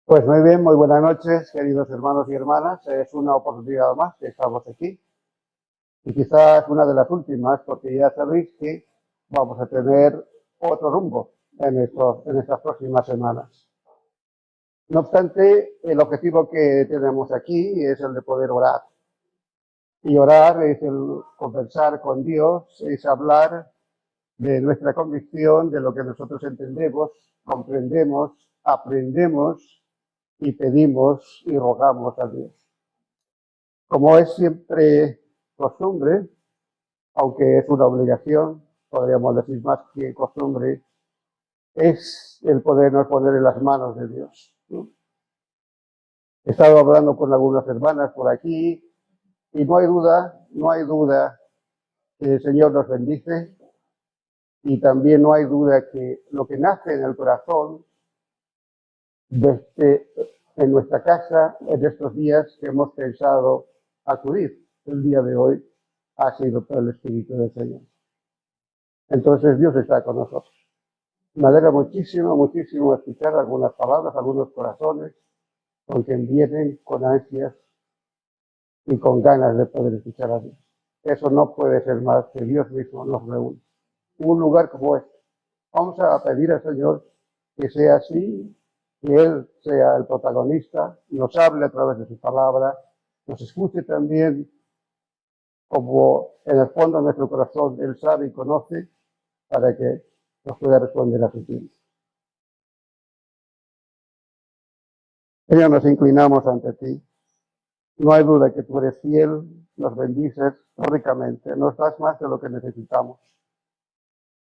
Pues muy bien, muy buenas noches, queridos hermanos y hermanas. Es una oportunidad más que estamos aquí y quizás una de las últimas, porque ya sabéis que vamos a tener otro rumbo en estas próximas semanas. No obstante, el objetivo que tenemos aquí es el de poder orar. Y orar es el conversar con Dios, es hablar de nuestra convicción, de lo que nosotros entendemos, comprendemos, aprendemos y pedimos y rogamos a Dios. Como es siempre costumbre, aunque es una obligación, podríamos decir más que costumbre, es el podernos poner en las manos de Dios, ¿no? He estado hablando con algunas hermanas por aquí y no hay duda que el Señor nos bendice y también no hay duda que lo que nace en el corazón en nuestra casa en estos días que hemos pensado acudir el día de hoy ha sido por el Espíritu del Señor. Entonces Dios está con nosotros. Me alegra muchísimo, muchísimo escuchar algunas palabras, algunos corazones con quien vienen con ansias y con ganas de poder escuchar a Dios. Eso no puede ser más que Dios mismo nos reúne. Un lugar como este. Vamos a pedir al Señor que sea así, que Él sea el protagonista, nos hable a través de su palabra, nos escuche también como en el fondo de nuestro corazón Él sabe y conoce, para que nos pueda responder a su tiempo. Señor, nos inclinamos ante ti. No hay duda que tú eres fiel, nos bendices ricamente, nos das más de lo que necesitamos.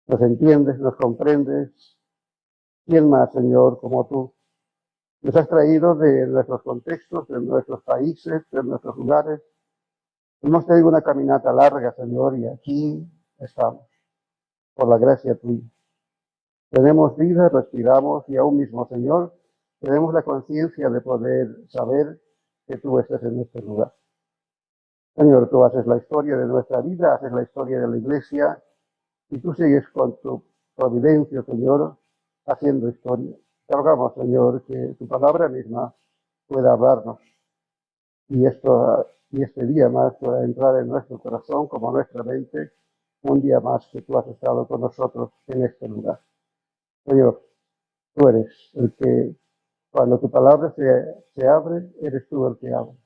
Nos entiendes, nos comprendes. ¿Quién más, Señor, como tú? Nos has traído de nuestros contextos, de nuestros países, de nuestros lugares. Hemos tenido una caminata larga, Señor, y aquí estamos, por la gracia tuya. Tenemos vida, respiramos y aún mismo, Señor, tenemos la conciencia de poder saber que tú estás en este lugar. Señor, tú haces la historia de nuestra vida, haces la historia de la iglesia y tú sigues con tu providencia, Señor, haciendo historia. Te rogamos, Señor, que tu palabra misma pueda hablarnos y este día más pueda entrar en nuestro corazón como nuestra mente, un día más que tú has estado con nosotros en este lugar. Señor, tú eres el que, cuando tu palabra se abre, eres tú el que abre.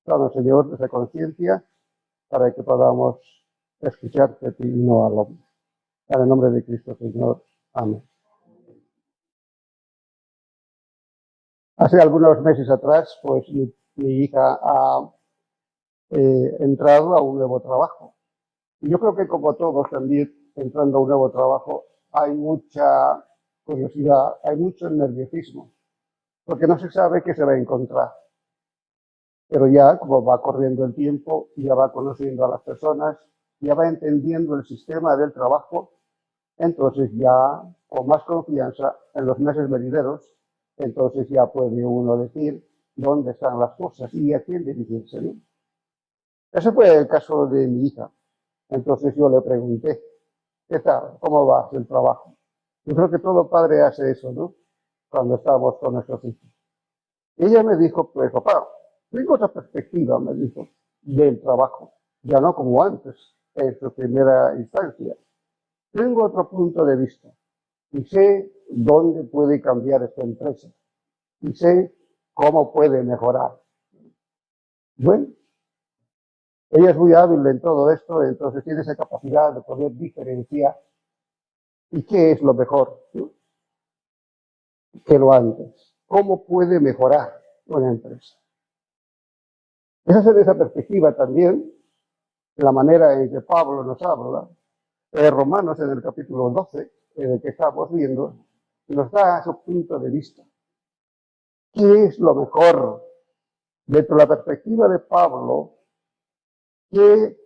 Danos, Señor, esa conciencia para que podamos escucharte a ti y no al hombre. En el nombre de Cristo, Señor. Amén. Hace algunos meses atrás, pues mi hija ha entrado a un nuevo trabajo. Y yo creo que como todos también, entrando a un nuevo trabajo, hay mucha curiosidad, hay mucho nerviosismo, porque no se sabe qué se va a encontrar. Pero ya, como va corriendo el tiempo, ya va conociendo a las personas, ya va entendiendo el sistema del trabajo, entonces ya con más confianza en los meses venideros, entonces ya puede uno decir dónde están las cosas y a quién dirigirse, ¿no? Ese fue el caso de mi hija. Entonces yo le pregunté, ¿qué tal? ¿Cómo va el trabajo? Yo creo que todo padre hace eso, ¿no? Cuando estamos con nuestros hijos. Y ella me dijo, pues papá, tengo otra perspectiva, me dijo, del trabajo. Ya no como antes, en su primera instancia. Tengo otro punto de vista y sé dónde puede cambiar esta empresa y sé cómo puede mejorar. Bueno, ella es muy hábil en todo esto, entonces tiene esa capacidad de poder diferenciar y qué es lo mejor, ¿no?, que lo antes. ¿Cómo puede mejorar una empresa? Es desde esa perspectiva también la manera en que Pablo nos habla. Romanos en el capítulo 12, en el que estamos viendo, nos da su punto de vista. ¿Qué es lo mejor? Dentro de la perspectiva de Pablo, ¿qué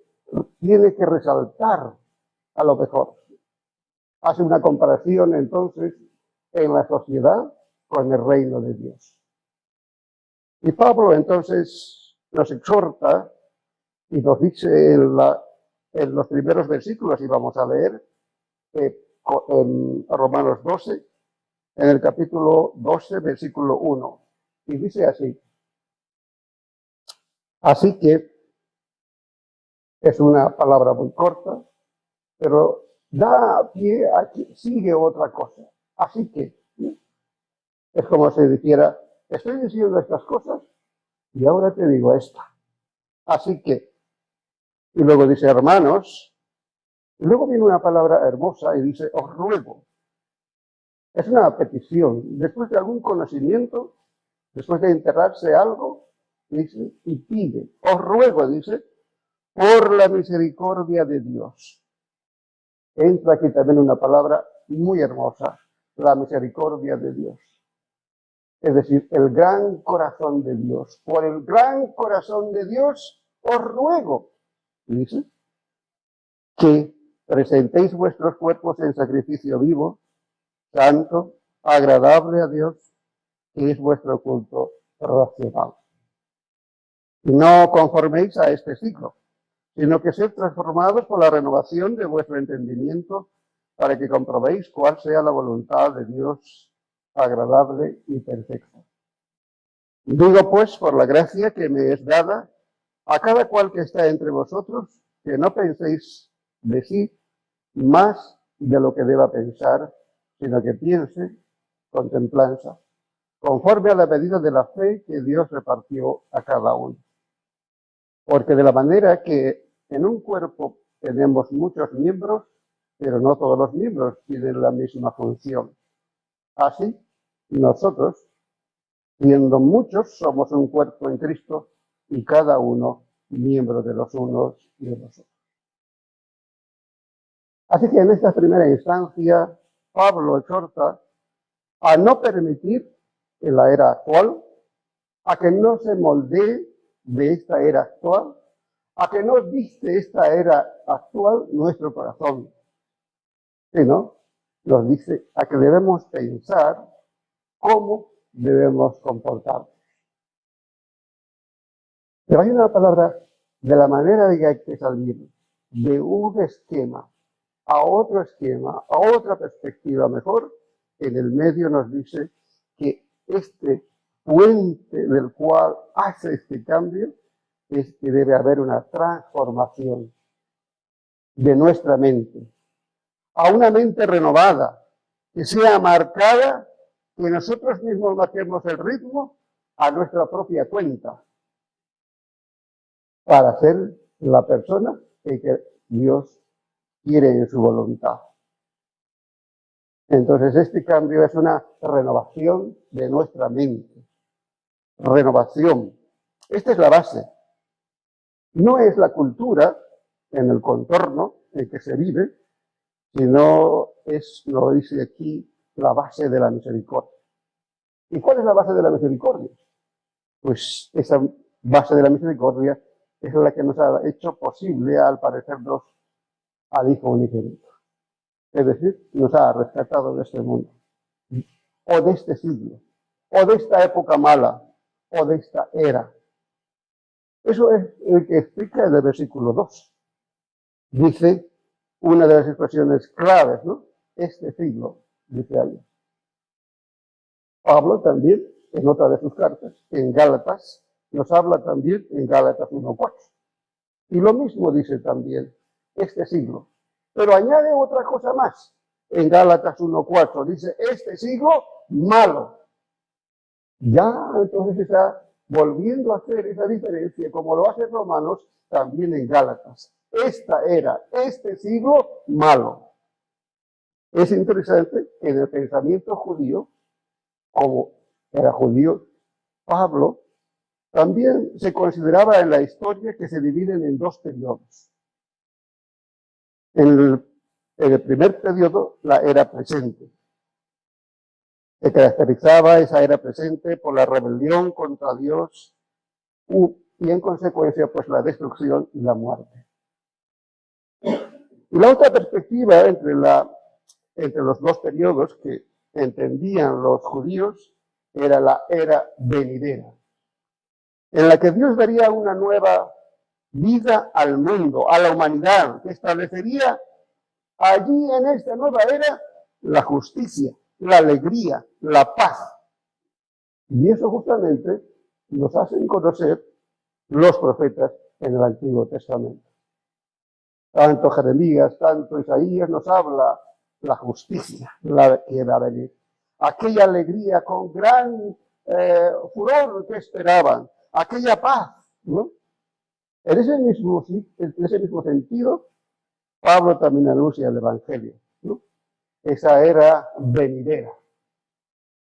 tiene que resaltar a lo mejor? Hace una comparación entonces en la sociedad con el reino de Dios. Y Pablo entonces nos exhorta y nos dice en los primeros versículos, y vamos a leer en Romanos 12, en el capítulo 12, versículo 1. Y dice así. Así que es una palabra muy corta, pero da pie a que sigue otra cosa. Así que es como si dijera, estoy diciendo estas cosas y ahora te digo esta. Así que, y luego dice hermanos, y luego viene una palabra hermosa y dice os ruego. Es una petición. Después de algún conocimiento, después de enterarse algo, dice, y pide, os ruego, dice, por la misericordia de Dios. Entra aquí también una palabra muy hermosa, la misericordia de Dios. Es decir, el gran corazón de Dios. Por el gran corazón de Dios, os ruego, dice, que presentéis vuestros cuerpos en sacrificio vivo, santo, agradable a Dios, que es vuestro culto racional. Y no conforméis a este siglo, sino que sed transformados por la renovación de vuestro entendimiento, para que comprobéis cuál sea la voluntad de Dios, agradable y perfecta. Digo pues, por la gracia que me es dada, a cada cual que está entre vosotros, que no penséis de sí más de lo que deba pensar, sino que piense con templanza, conforme a la medida de la fe que Dios repartió a cada uno. Porque de la manera que en un cuerpo tenemos muchos miembros, pero no todos los miembros tienen la misma función. Así, nosotros, siendo muchos, somos un cuerpo en Cristo y cada uno miembro de los unos y de los otros. Así que en esta primera instancia, Pablo exhorta a no permitir en la era actual, a que no se moldee de esta era actual, a que no dicte esta era actual nuestro corazón, sino nos dice a que debemos pensar cómo debemos comportarnos. Pero hay una palabra de la manera de que hay que salir de un esquema a otro esquema, a otra perspectiva mejor. En el medio nos dice que este puente del cual hace este cambio es que debe haber una transformación de nuestra mente a una mente renovada, que sea marcada, que nosotros mismos marquemos el ritmo a nuestra propia cuenta, para ser la persona que Dios quiere en su voluntad. Entonces este cambio es una renovación de nuestra mente. Renovación. Esta es la base. No es la cultura en el contorno en que se vive, sino es, lo dice aquí, la base de la misericordia. ¿Y cuál es la base de la misericordia? Pues esa base de la misericordia es la que nos ha hecho posible, al parecernos, al Hijo unigénito. Es decir, nos ha rescatado de este mundo, o de este siglo, o de esta época mala, o de esta era. Eso es el que explica el versículo 2. Dice una de las expresiones claves, ¿no? Este siglo, dice ahí. Pablo también, en otra de sus cartas, en Gálatas, nos habla también en Gálatas 1:4. Y lo mismo dice también, este siglo. Pero añade otra cosa más. En Gálatas 1:4 dice, este siglo malo. Ya entonces está volviendo a hacer esa diferencia, como lo hace Romanos también en Gálatas. Esta era, este siglo malo. Es interesante que en el pensamiento judío, como era judío Pablo, también se consideraba en la historia que se dividen en dos periodos. En el primer periodo, la era presente. Se caracterizaba esa era presente por la rebelión contra Dios y en consecuencia pues la destrucción y la muerte. Y la otra perspectiva entre los dos periodos que entendían los judíos era la era venidera, en la que Dios daría una nueva vida al mundo, a la humanidad, que establecería allí en esta nueva era la justicia, la alegría, la paz. Y eso justamente nos hacen conocer los profetas en el Antiguo Testamento. Tanto Jeremías, tanto Isaías nos habla la justicia, la que va a venir. Aquella alegría con gran furor que esperaban, aquella paz, ¿no? En ese mismo sentido, Pablo también anuncia el Evangelio, ¿no? Esa era venidera.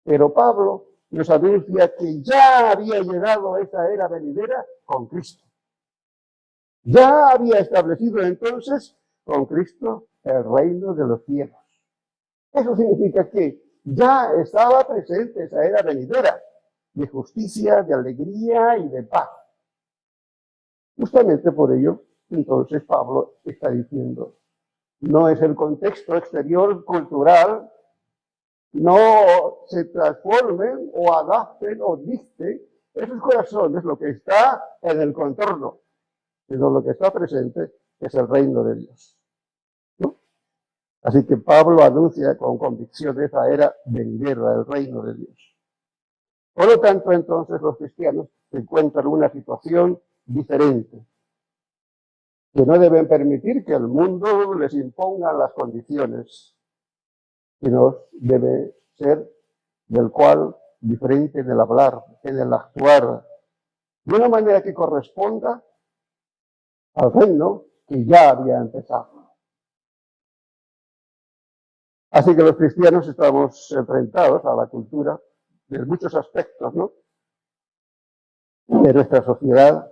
Pero Pablo nos anuncia que ya había llegado esa era venidera con Cristo. Ya había establecido entonces con Cristo el reino de los cielos. Eso significa que ya estaba presente esa era venidera de justicia, de alegría y de paz. Justamente por ello, entonces Pablo está diciendo, no es el contexto exterior cultural, no se transformen o adapten o dicten esos corazones lo que está en el contorno, sino lo que está presente es el reino de Dios, ¿no? Así que Pablo anuncia con convicción esa era venidera del reino de Dios. Por lo tanto, entonces los cristianos se encuentran en una situación diferente, que no deben permitir que el mundo les imponga las condiciones, sino debe ser del cual diferente en el hablar, en el actuar, de una manera que corresponda al reino que ya había empezado. Así que los cristianos estamos enfrentados a la cultura de muchos aspectos, ¿no?, de nuestra sociedad,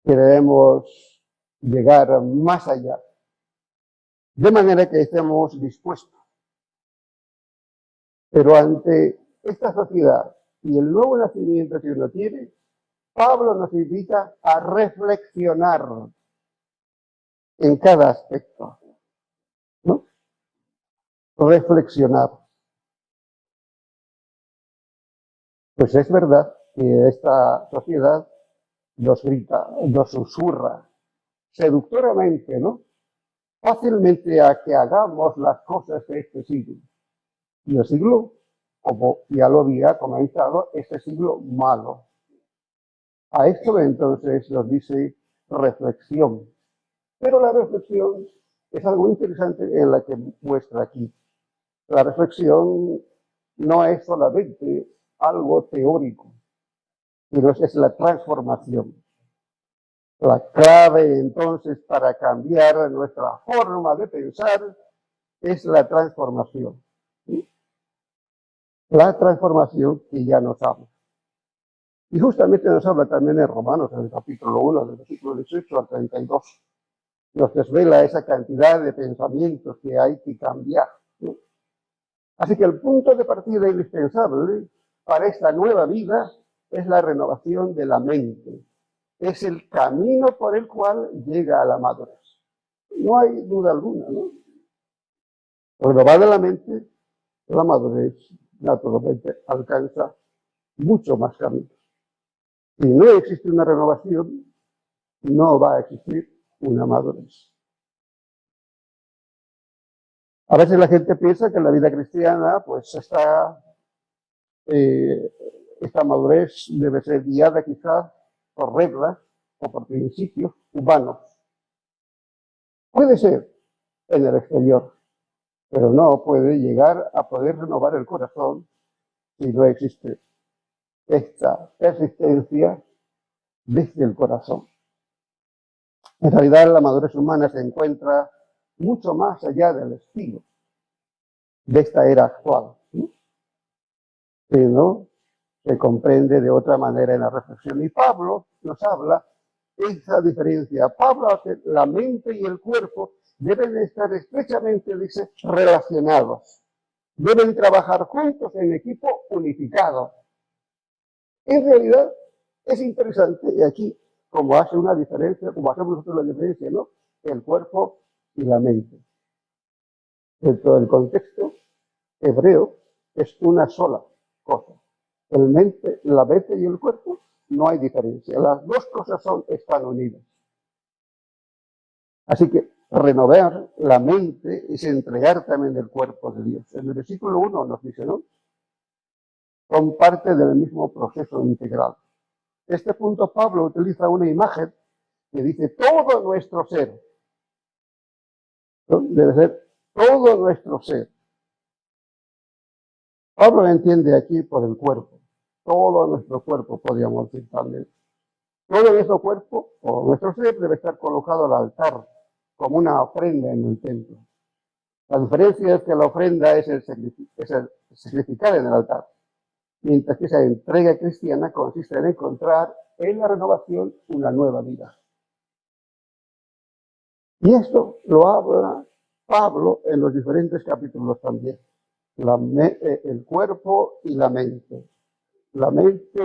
que debemos llegar más allá, de manera que estemos dispuestos. Pero ante esta sociedad y el nuevo nacimiento que uno tiene, Pablo nos invita a reflexionar en cada aspecto, ¿no? Reflexionar. Pues es verdad que esta sociedad nos grita, nos susurra seductoramente, ¿no?, fácilmente a que hagamos las cosas de este siglo. Y el siglo, como ya lo había comentado, este siglo malo. A esto entonces nos dice reflexión. Pero la reflexión es algo interesante en la que muestra aquí. La reflexión no es solamente algo teórico, sino es la transformación. La clave entonces para cambiar nuestra forma de pensar es la transformación. ¿Sí? La transformación que ya nos habla. Y justamente nos habla también en Romanos, en el capítulo 1, del versículo 18 al 32. Nos desvela esa cantidad de pensamientos que hay que cambiar, ¿no? Así que el punto de partida indispensable para esta nueva vida es la renovación de la mente. Es el camino por el cual llega a la madurez. No hay duda alguna, ¿no? Renovada la mente, la madurez naturalmente alcanza mucho más caminos. Si no existe una renovación, no va a existir una madurez. A veces la gente piensa que la vida cristiana, pues esta madurez debe ser guiada quizás por reglas o por principios humanos. Puede ser en el exterior, pero no puede llegar a poder renovar el corazón si no existe esta persistencia desde el corazón. En realidad la madurez humana se encuentra mucho más allá del estilo de esta era actual, ¿sí? Sino se comprende de otra manera en la reflexión. Y Pablo nos habla de esa diferencia. Pablo hace la mente y el cuerpo deben estar estrechamente, dice, relacionados. Deben trabajar juntos en equipo unificado. En realidad es interesante, y aquí, como hace una diferencia, como hacemos nosotros la diferencia, ¿no?, el cuerpo y la mente. Dentro del contexto hebreo es una sola cosa. La mente y el cuerpo, no hay diferencia. Las dos cosas están unidas. Así que renovar la mente es entregar también el cuerpo de Dios. En el versículo 1 nos dice, ¿no?, son parte del mismo proceso integral. Este punto Pablo utiliza una imagen que dice todo nuestro ser, ¿no? Debe ser todo nuestro ser. Pablo entiende aquí por el cuerpo, todo nuestro cuerpo, podríamos decir también. Todo nuestro cuerpo o nuestro ser debe estar colocado al altar como una ofrenda en el templo. La diferencia es que la ofrenda es el sacrificar en el altar, mientras que esa entrega cristiana consiste en encontrar en la renovación una nueva vida. Y esto lo habla Pablo en los diferentes capítulos también. El cuerpo y la mente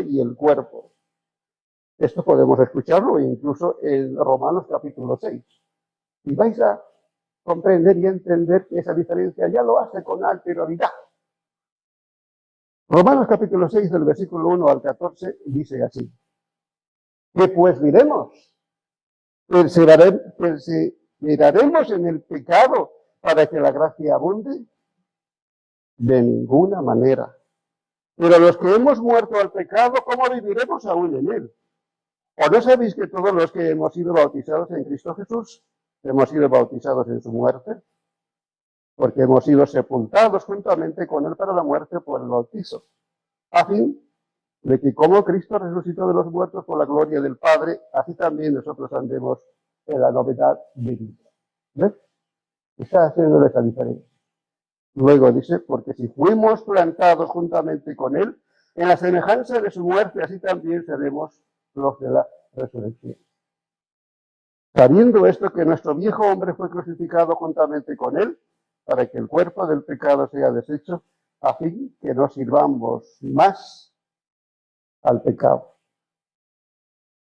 y el cuerpo. Esto podemos escucharlo incluso en Romanos capítulo 6. Y vais a comprender y entender que esa diferencia ya lo hace con anterioridad. Romanos capítulo 6, del versículo 1 al 14, dice así. ¿Qué pues diremos? ¿Perseveraremos en el pecado para que la gracia abunde? De ninguna manera. Pero los que hemos muerto al pecado, ¿cómo viviremos aún en él? ¿O no sabéis que todos los que hemos sido bautizados en Cristo Jesús, hemos sido bautizados en su muerte? Porque hemos sido sepultados juntamente con él para la muerte por el bautizo, a fin de que como Cristo resucitó de los muertos por la gloria del Padre, así también nosotros andemos en la novedad de vida. ¿Ves? Está haciendo esa diferencia. Luego dice, porque si fuimos plantados juntamente con él, en la semejanza de su muerte, así también seremos los de la resurrección. Sabiendo esto, que nuestro viejo hombre fue crucificado juntamente con él, para que el cuerpo del pecado sea deshecho, a fin que no sirvamos más al pecado.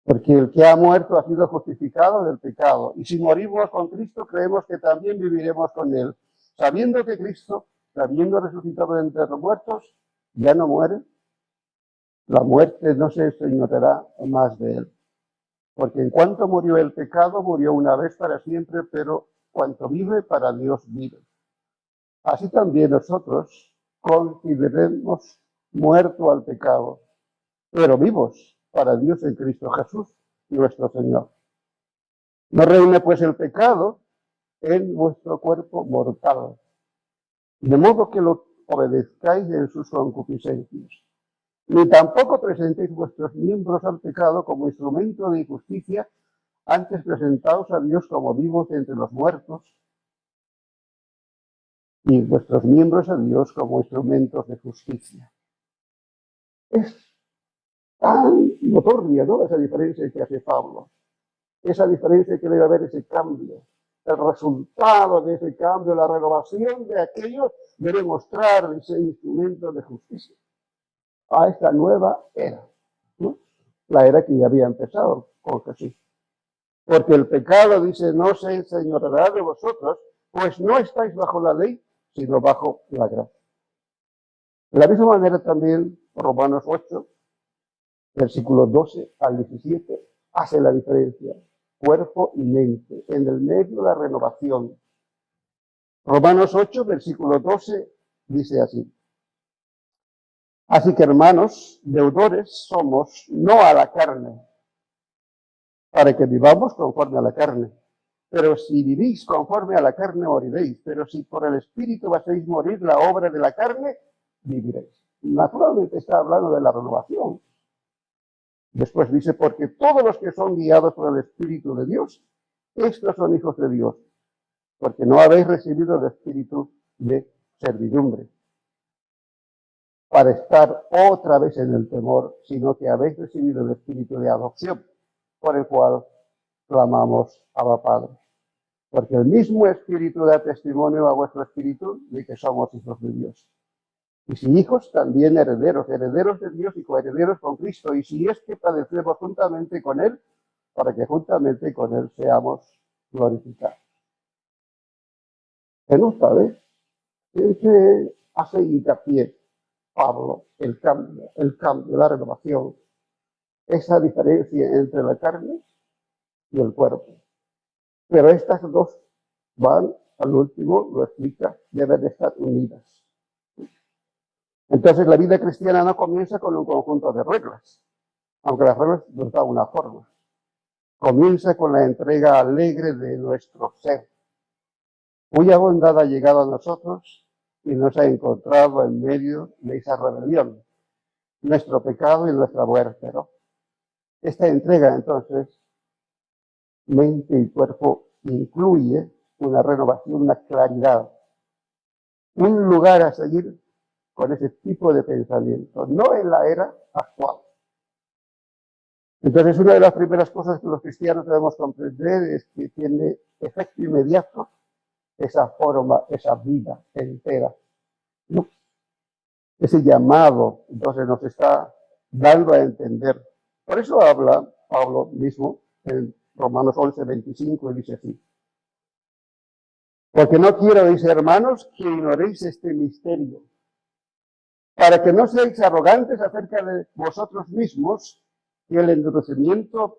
Porque el que ha muerto ha sido justificado del pecado. Y si morimos con Cristo, creemos que también viviremos con él. Sabiendo que Cristo, habiendo resucitado de entre los muertos, ya no muere, la muerte no se enseñoreará más de él. Porque en cuanto murió el pecado, murió una vez para siempre, pero cuanto vive, para Dios vive. Así también nosotros consideremos muerto al pecado, pero vivos para Dios en Cristo Jesús, nuestro Señor. No reine pues el pecado en vuestro cuerpo mortal, de modo que lo obedezcáis en sus concupiscencias. Ni tampoco presentéis vuestros miembros al pecado como instrumento de injusticia, antes presentaos a Dios como vivos entre los muertos, y vuestros miembros a Dios como instrumentos de justicia. Es tan notoria, ¿no?, esa diferencia que hace Pablo. Esa diferencia que debe haber, ese cambio. El resultado de ese cambio, la renovación de aquello, debe mostrar ese instrumento de justicia a esta nueva era, ¿no? La era que ya había empezado con Jesús. Porque el pecado, dice, no se enseñoreará de vosotros, pues no estáis bajo la ley, sino bajo la gracia. De la misma manera también, Romanos 8, versículos 12 al 17, hace la diferencia. Cuerpo y mente, en el medio la renovación. Romanos 8, versículo 12, dice así. Así que, hermanos, deudores somos, no a la carne, para que vivamos conforme a la carne. Pero si vivís conforme a la carne, moriréis. Pero si por el Espíritu hacéis morir la obra de la carne, viviréis. Naturalmente está hablando de la renovación. Después dice, porque todos los que son guiados por el Espíritu de Dios, estos son hijos de Dios. Porque no habéis recibido el espíritu de servidumbre para estar otra vez en el temor, sino que habéis recibido el espíritu de adopción, por el cual clamamos Abba Padre. Porque el mismo espíritu da testimonio a vuestro espíritu de que somos hijos de Dios. Y si hijos, también herederos, herederos de Dios y coherederos con Cristo. Y si es que padecemos juntamente con Él, para que juntamente con Él seamos glorificados. ¿Se nota, ves? Que hace hincapié Pablo, el cambio, la renovación, esa diferencia entre la carne y el cuerpo. Pero estas dos van, al último, lo explica, deben de estar unidas. Entonces la vida cristiana no comienza con un conjunto de reglas, aunque las reglas nos dan una forma. Comienza con la entrega alegre de nuestro ser, cuya bondad ha llegado a nosotros y nos ha encontrado en medio de esa rebelión, nuestro pecado y nuestra muerte, ¿no? Esta entrega, entonces, mente y cuerpo, incluye una renovación, una claridad, un lugar a seguir con ese tipo de pensamiento, no en la era actual. Entonces, una de las primeras cosas que los cristianos debemos comprender es que tiene efecto inmediato esa forma, esa vida entera, ¿no? Ese llamado, entonces, nos está dando a entender. Por eso habla Pablo mismo en Romanos 11:25 y dice así: porque no quiero, dice, hermanos, que ignoréis este misterio, para que no seáis arrogantes acerca de vosotros mismos, que el endurecimiento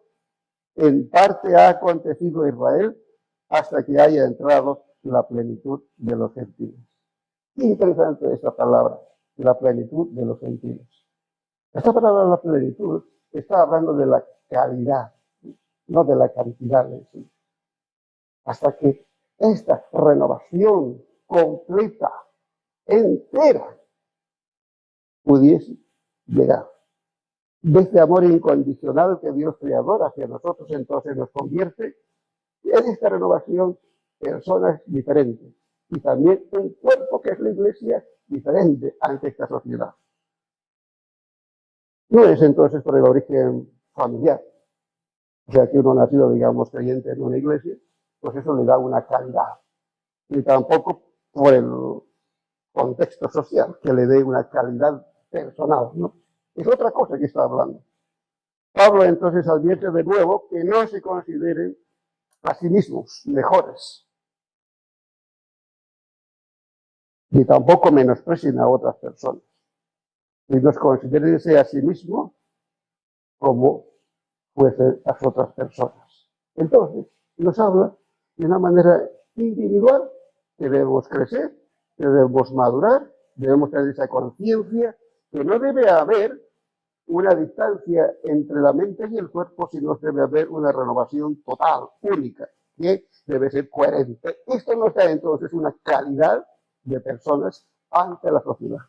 en parte ha acontecido a Israel hasta que haya entrado la plenitud de los gentiles. Qué interesante esta palabra, la plenitud de los gentiles. Esta palabra, la plenitud, está hablando de la calidad, no de la cantidad en sí. Hasta que esta renovación completa, entera, pudiese llegar. De este amor incondicional que Dios creador hacia nosotros, entonces nos convierte en esta renovación personas diferentes y también un cuerpo que es la iglesia diferente ante esta sociedad. No es entonces por el origen familiar, o sea que uno nacido, digamos, creyente en una iglesia, pues eso le da una calidad, ni tampoco por el contexto social que le dé una calidad personal, ¿no? Es otra cosa que está hablando. Pablo entonces advierte de nuevo que no se consideren a sí mismos mejores, ni tampoco menosprecien a otras personas, ni los considérense a sí mismos como fuesen las otras personas. Entonces, nos habla de una manera individual que debemos crecer, que debemos madurar, debemos tener esa conciencia, que no debe haber una distancia entre la mente y el cuerpo, sino debe haber una renovación total, única, que debe ser coherente. Esto nos da entonces una calidad de personas ante la sociedad.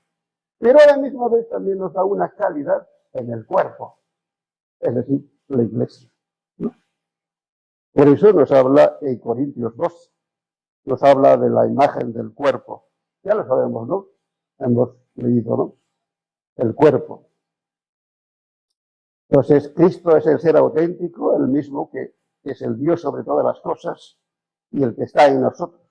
Pero a la misma vez también nos da una calidad en el cuerpo, es decir, la iglesia, ¿no? Por eso nos habla en Corintios 2, nos habla de la imagen del cuerpo. Ya lo sabemos, ¿no? Hemos leído, ¿no? El cuerpo. Entonces, Cristo es el ser auténtico, el mismo que es el Dios sobre todas las cosas y el que está en nosotros.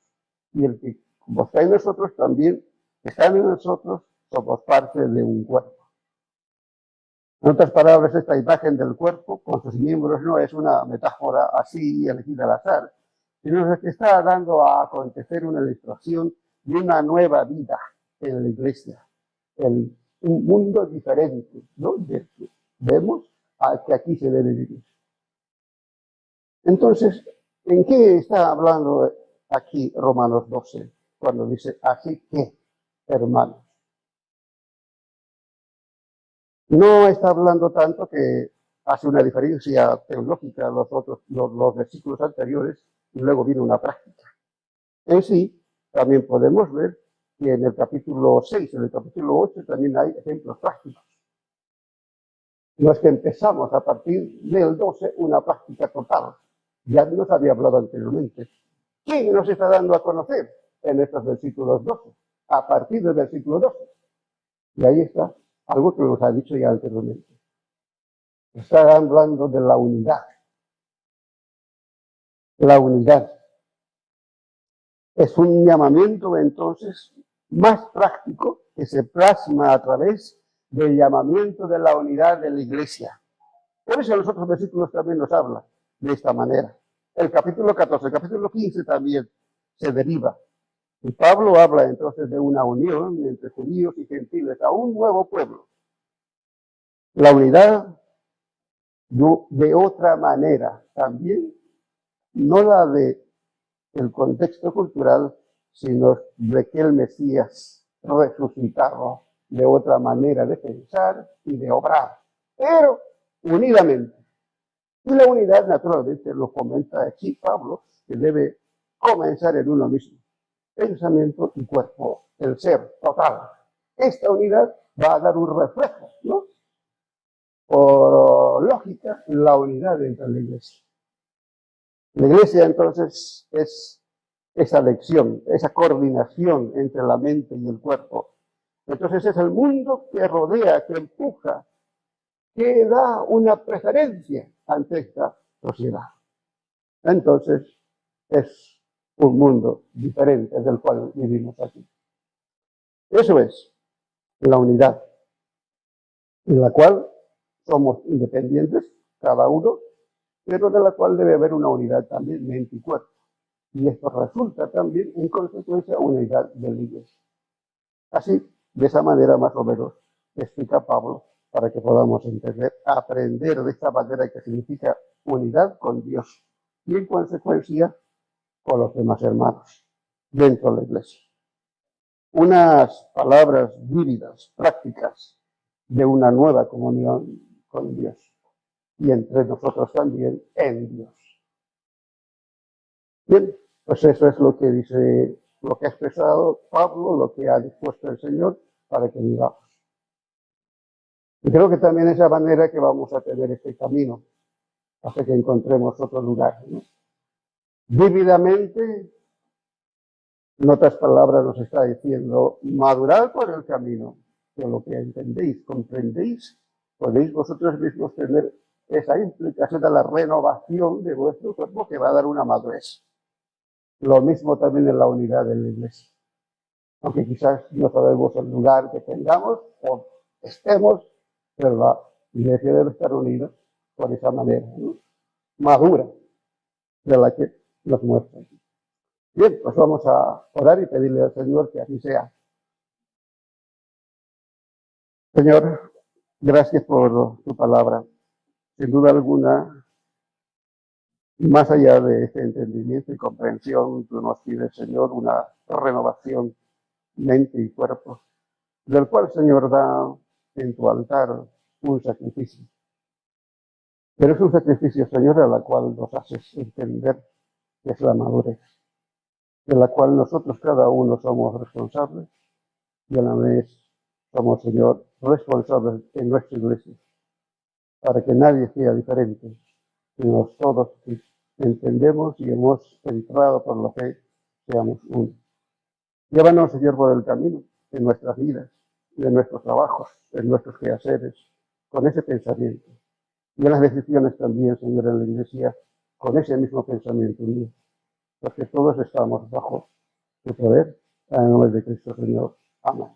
Y el que, como está en nosotros, también está en nosotros, somos parte de un cuerpo. En otras palabras, esta imagen del cuerpo con sus miembros no es una metáfora así elegida al azar, sino que está dando a acontecer una ilustración de una nueva vida en la iglesia, en un mundo diferente, ¿no? Vemos a que aquí se debe vivir. Entonces, ¿en qué está hablando aquí Romanos 12? Cuando dice, así que, hermanos. No está hablando tanto que hace una diferencia teológica los versículos anteriores y luego viene una práctica. En sí, también podemos ver que en el capítulo 6, en el capítulo 8 también hay ejemplos prácticos. No es que empezamos a partir del 12 una práctica total. Ya nos había hablado anteriormente. ¿Quién nos está dando a conocer en estos versículos 12? A partir del versículo 12. Y ahí está algo que nos ha dicho ya anteriormente. Está hablando de la unidad. La unidad. Es un llamamiento entonces más práctico que se plasma a través del llamamiento de la unidad de la iglesia. Por eso en los otros versículos también nos habla de esta manera. El capítulo 14, el capítulo 15 también se deriva. Y Pablo habla entonces de una unión entre judíos y gentiles a un nuevo pueblo. La unidad de otra manera también, no la de el contexto cultural, sino de que el Mesías resucitado de otra manera de pensar y de obrar, pero unidamente. Y la unidad, naturalmente, lo comenta aquí Pablo, que debe comenzar en uno mismo. Pensamiento y cuerpo, el ser total. Esta unidad va a dar un reflejo, ¿no? Por lógica, la unidad dentro de la iglesia. La iglesia, entonces, es esa lección, esa coordinación entre la mente y el cuerpo. Entonces es el mundo que rodea, que empuja, que da una preferencia ante esta sociedad. Entonces es un mundo diferente del cual vivimos aquí. Eso es la unidad, en la cual somos independientes, cada uno, pero de la cual debe haber una unidad también mente y cuerpo. Y esto resulta también, en consecuencia, unidad de la iglesia. Así, de esa manera más o menos, explica Pablo, para que podamos entender, aprender de esta manera que significa unidad con Dios y en consecuencia con los demás hermanos dentro de la iglesia. Unas palabras vívidas, prácticas, de una nueva comunión con Dios y entre nosotros también en Dios. Bien, pues eso es lo que dice, lo que ha expresado Pablo, lo que ha dispuesto el Señor para que vivamos. Y creo que también es la manera que vamos a tener este camino hasta que encontremos otro lugar, ¿no? Vívidamente, en otras palabras, nos está diciendo, madurad por el camino, que lo que entendéis, comprendéis, podéis vosotros mismos tener esa implicación de la renovación de vuestro cuerpo que va a dar una madurez. Lo mismo también en la unidad de la iglesia. Aunque quizás no sabemos el lugar que tengamos o estemos, pero la iglesia debe estar unida por esa manera, ¿no? Madura de la que nos muestra. Bien, pues vamos a orar y pedirle al Señor que así sea. Señor, gracias por tu palabra. Sin duda alguna, más allá de este entendimiento y comprensión, tú nos pides, Señor, una renovación mente y cuerpo, del cual, Señor, da en tu altar un sacrificio. Pero es un sacrificio, Señor, a la cual nos haces entender que es la madurez, de la cual nosotros cada uno somos responsables y a la vez somos, Señor, responsables en nuestra iglesia, para que nadie sea diferente, sino todos entendemos y hemos entrado por la fe, seamos uno. Llévanos, Señor, por el camino, en nuestras vidas, en nuestros trabajos, en nuestros quehaceres, con ese pensamiento. Y en las decisiones también, Señor, en la iglesia, con ese mismo pensamiento mío. Porque todos estamos bajo tu poder, en el nombre de Cristo, Señor. Amén.